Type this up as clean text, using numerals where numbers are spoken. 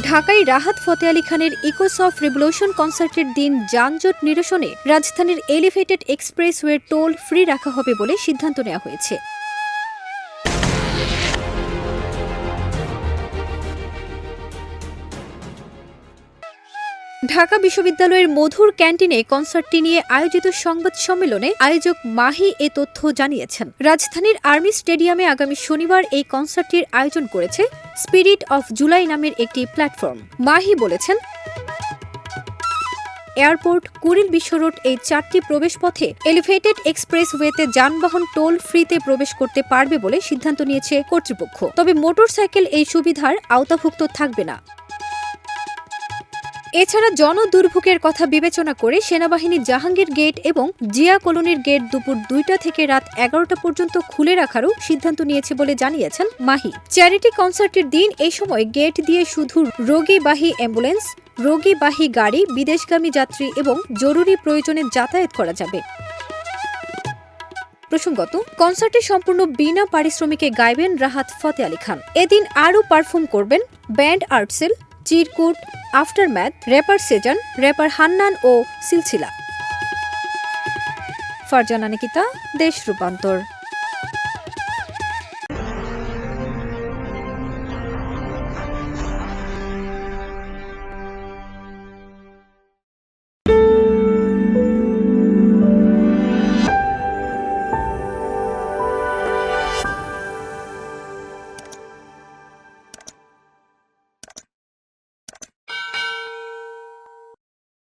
ঢাকায় রাহাত ফতে আলী খানের ইকোস অফ রেভলিউশন কনসার্টের দিন যানজট নিরসনে রাজধানীর এলিভেটেড এক্সপ্রেসওয়ে টোল ফ্রি রাখা হবে বলে সিদ্ধান্ত নেওয়া হয়েছে। ঢাকা বিশ্ববিদ্যালয়ের মধুর ক্যান্টিনে কনসার্টটি নিয়ে আয়োজিত সংবাদ সম্মেলনে আয়োজক মাহি এ তথ্য জানিয়েছেন। রাজধানীর আর্মি স্টেডিয়ামে আগামী শনিবার এই কনসার্টটির আয়োজন করেছে স্পিরিট অফ জুলাই নামের একটি প্ল্যাটফর্ম। মাহি বলেছেন, এয়ারপোর্ট, কুড়িল বিশ্ব রোড এই 4টি প্রবেশপথে এলিভেটেড এক্সপ্রেসওয়েতে যানবাহন টোল ফ্রিতে প্রবেশ করতে পারবে বলে সিদ্ধান্ত নিয়েছে কর্তৃপক্ষ। তবে মোটরসাইকেল এই সুবিধার আওতাভুক্ত থাকবে না। এছাড়া জনদুর্ভোগের কথা বিবেচনা করে সেনাবাহিনী জাহাঙ্গীর গেট এবং জিয়া কলোনির গেট দুপুর 2টা থেকে রাত 11টা পর্যন্ত খুলে রাখারও সিদ্ধান্ত নিয়েছে বলে জানিয়েছেন মাহি। চ্যারিটি কনসার্টের দিন এই সময় গেট দিয়ে শুধু রোগীবাহী অ্যাম্বুলেন্স, রোগীবাহী গাড়ি, বিদেশগামী যাত্রী এবং জরুরি প্রয়োজনে যাতায়াত করা যাবে। প্রসঙ্গত, কনসার্টে সম্পূর্ণ বিনা পারিশ্রমিকে গাইবেন রাহাত ফতে আলী খান। এদিন আরও পারফর্ম করবেন band Artcell, Chirkut, Aftermath, rapper Sezan, rapper Hannan ও সিলসিলা। ফারজানা নিকিতা, দেশ রূপান্তর।